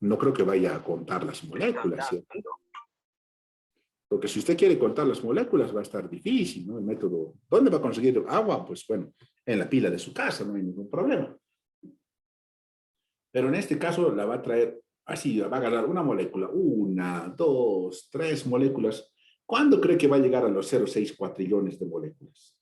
No creo que vaya a contar las moléculas, ¿cierto? Porque si usted quiere contar las moléculas va a estar difícil, ¿no? El método, ¿dónde va a conseguir agua? Pues bueno, en la pila de su casa, no hay ningún problema. Pero en este caso la va a traer así, va a agarrar una molécula, 1, 2, 3 moléculas. ¿Cuándo cree que va a llegar a los 0,6 cuatrillones de moléculas?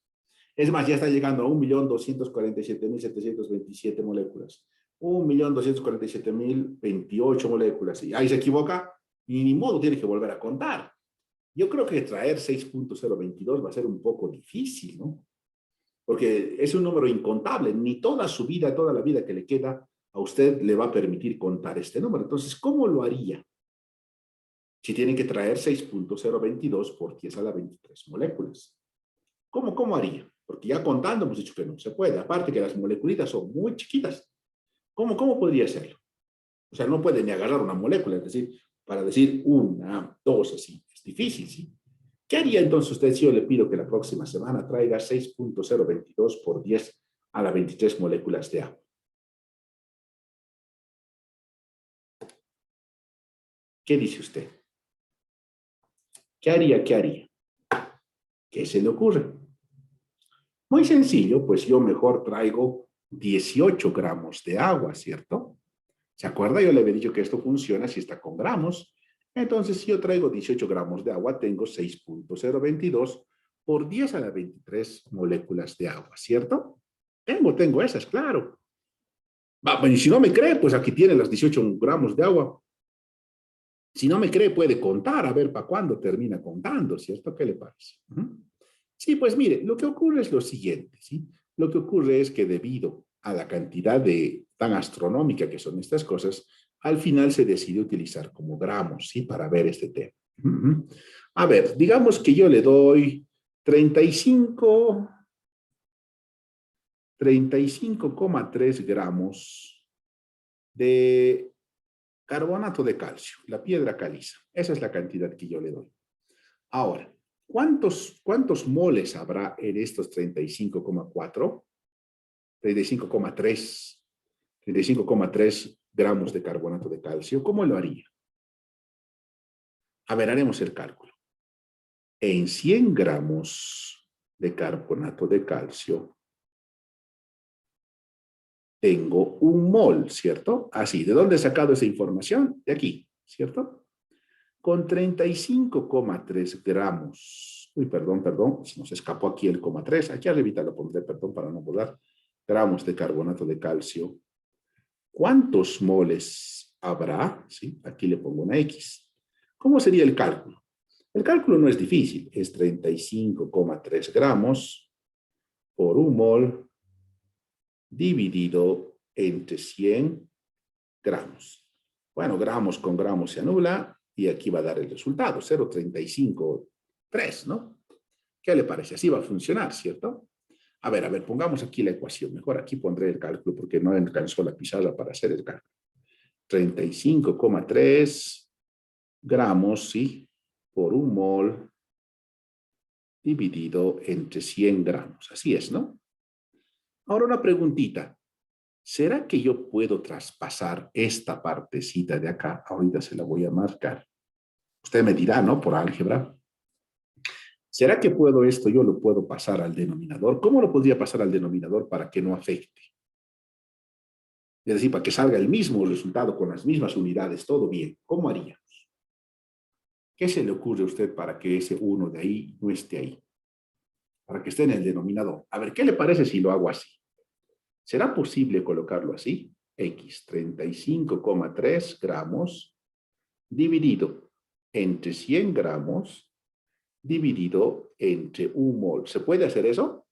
Es más, ya está llegando a 1.247.727 moléculas. 1.247.028 moléculas. Y ahí se equivoca y ni modo, tiene que volver a contar. Yo creo que traer 6.022 va a ser un poco difícil, ¿no? Porque es un número incontable. Ni toda su vida, toda la vida que le queda, a usted le va a permitir contar este número. Entonces, ¿cómo lo haría? Si tienen que traer 6.022 por 10 a la 23 moléculas. ¿Cómo haría? Porque ya contando hemos dicho que no se puede. Aparte que las moleculitas son muy chiquitas. ¿Cómo podría hacerlo? O sea, no puede ni agarrar una molécula, es decir, para decir 1, 2, así. Es difícil, ¿sí? ¿Qué haría entonces usted si yo le pido que la próxima semana traiga 6.022 por 10 a la 23 moléculas de agua? ¿Qué dice usted? ¿Qué haría? ¿Qué se le ocurre? Muy sencillo, pues yo mejor traigo 18 gramos de agua, ¿cierto? ¿Se acuerda? Yo le había dicho que esto funciona si está con gramos. Entonces, si yo traigo 18 gramos de agua, tengo 6.022 por 10 a la 23 moléculas de agua, ¿cierto? Tengo esas, claro. Bueno, y si no me cree, pues aquí tiene las 18 gramos de agua. Si no me cree, puede contar, a ver para cuándo termina contando, ¿cierto? ¿Qué le parece? Sí, pues mire, lo que ocurre es lo siguiente, ¿sí? Lo que ocurre es que debido a la cantidad tan astronómica que son estas cosas, al final se decide utilizar como gramos, ¿sí? Para ver este tema. A ver, digamos que yo le doy 35,3 gramos de carbonato de calcio, la piedra caliza. Esa es la cantidad que yo le doy. Ahora, ¿cuántos moles habrá en estos 35,4? 35,3 gramos de carbonato de calcio. ¿Cómo lo haría? A ver, haremos el cálculo. En 100 gramos de carbonato de calcio, tengo 1 mol, ¿cierto? Así, ¿de dónde he sacado esa información? De aquí, ¿cierto? Con 35,3 gramos, perdón, se nos escapó aquí el 0,3, aquí arribita lo pondré, perdón, para no borrar, gramos de carbonato de calcio. ¿Cuántos moles habrá? ¿Sí? Aquí le pongo una X. ¿Cómo sería el cálculo? El cálculo no es difícil, es 35,3 gramos por 1 mol dividido entre 100 gramos. Bueno, gramos con gramos se anula y aquí va a dar el resultado, 0,353, ¿no? ¿Qué le parece? Así va a funcionar, ¿cierto? A ver, pongamos aquí la ecuación. Mejor aquí pondré el cálculo porque no alcanzó la pizarra para hacer el cálculo. 35,3 gramos, ¿sí? Por 1 mol dividido entre 100 gramos. Así es, ¿no? Ahora una preguntita. ¿Será que yo puedo traspasar esta partecita de acá? Ahorita se la voy a marcar. Usted me dirá, ¿no? Por álgebra. ¿Será que yo lo puedo pasar al denominador? ¿Cómo lo podría pasar al denominador para que no afecte? Es decir, para que salga el mismo resultado con las mismas unidades, todo bien. ¿Cómo haríamos? ¿Qué se le ocurre a usted para que ese 1 de ahí no esté ahí? Para que esté en el denominador. A ver, ¿qué le parece si lo hago así? ¿Será posible colocarlo así? X, 35,3 gramos dividido entre 100 gramos dividido entre 1 mol. ¿Se puede hacer eso?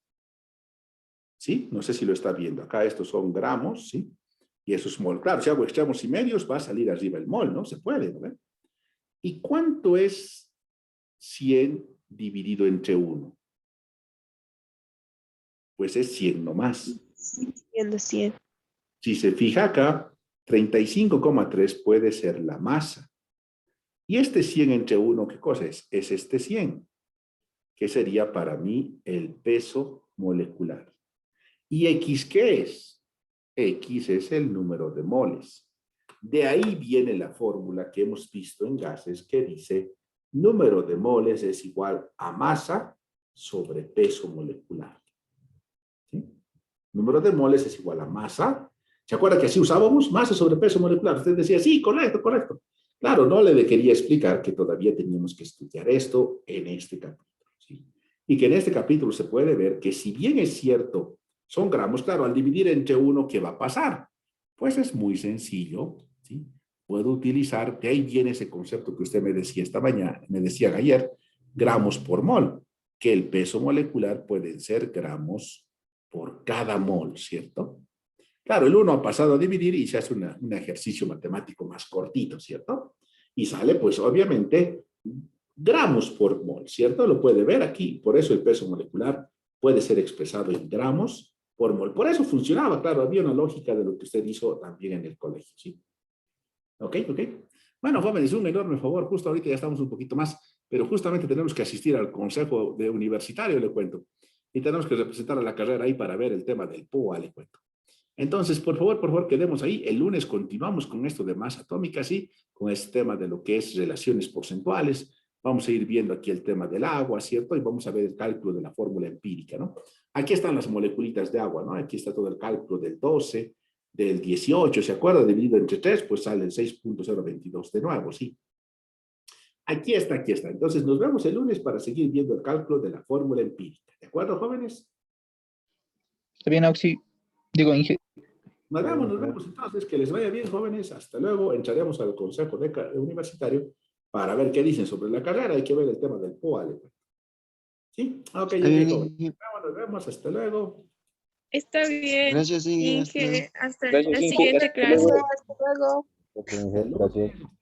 ¿Sí? No sé si lo está viendo. Acá estos son gramos, ¿sí? Y eso es mol. Claro, si hago extremos y medios va a salir arriba el mol, ¿no? Se puede, ¿no? ¿Y cuánto es 100 dividido entre 1? Pues es 100 nomás. 100. Si se fija acá, 35,3 puede ser la masa. Y este 100 entre 1, ¿qué cosa es? Es este 100, que sería para mí el peso molecular. ¿Y X qué es? X es el número de moles. De ahí viene la fórmula que hemos visto en gases que dice número de moles es igual a masa sobre peso molecular. ¿Sí? Número de moles es igual a masa. ¿Se acuerda que así usábamos? Masa sobre peso molecular. Usted decía, sí, correcto, correcto. Claro, no le quería explicar que todavía teníamos que estudiar esto en este capítulo. ¿Sí? Y que en este capítulo se puede ver que si bien es cierto, son gramos, claro, al dividir entre 1, ¿qué va a pasar? Pues es muy sencillo, ¿sí? Puedo utilizar, de ahí viene ese concepto que usted me decía esta mañana, me decía ayer, gramos por mol, que el peso molecular pueden ser gramos por cada mol, ¿cierto? Claro, el 1 ha pasado a dividir y se hace un ejercicio matemático más cortito, ¿cierto? Y sale, pues, obviamente, gramos por mol, ¿cierto? Lo puede ver aquí, por eso el peso molecular puede ser expresado en gramos por mol. Por eso funcionaba, claro, había una lógica de lo que usted hizo también en el colegio, ¿sí? ¿Ok? ¿Ok? Bueno, jóvenes, un enorme favor, justo ahorita ya estamos un poquito más, pero justamente tenemos que asistir al consejo de universitario, le cuento, y tenemos que representar a la carrera ahí para ver el tema del POA, le cuento. Entonces, por favor, quedemos ahí. El lunes continuamos con esto de masa atómica, ¿sí? Con este tema de lo que es relaciones porcentuales. Vamos a ir viendo aquí el tema del agua, ¿cierto? Y vamos a ver el cálculo de la fórmula empírica, ¿no? Aquí están las moleculitas de agua, ¿no? Aquí está todo el cálculo del 12, del 18, ¿se acuerda? Dividido entre 3, pues sale el 6.022 de nuevo, ¿sí? Aquí está, aquí está. Entonces, nos vemos el lunes para seguir viendo el cálculo de la fórmula empírica. ¿De acuerdo, jóvenes? Está bien, Auxi. Digo, Inge. Nos vemos entonces, que les vaya bien, jóvenes, hasta luego, entraremos al consejo universitario para ver qué dicen sobre la carrera, hay que ver el tema del POA. ¿Sí? Ok, jóvenes. Nos vemos, hasta luego. Está bien. Gracias, Inge. Hasta luego. Inge, hasta la Gracias, Inge. siguiente Hasta clase. luego. Hasta luego. Ok, Inge, gracias.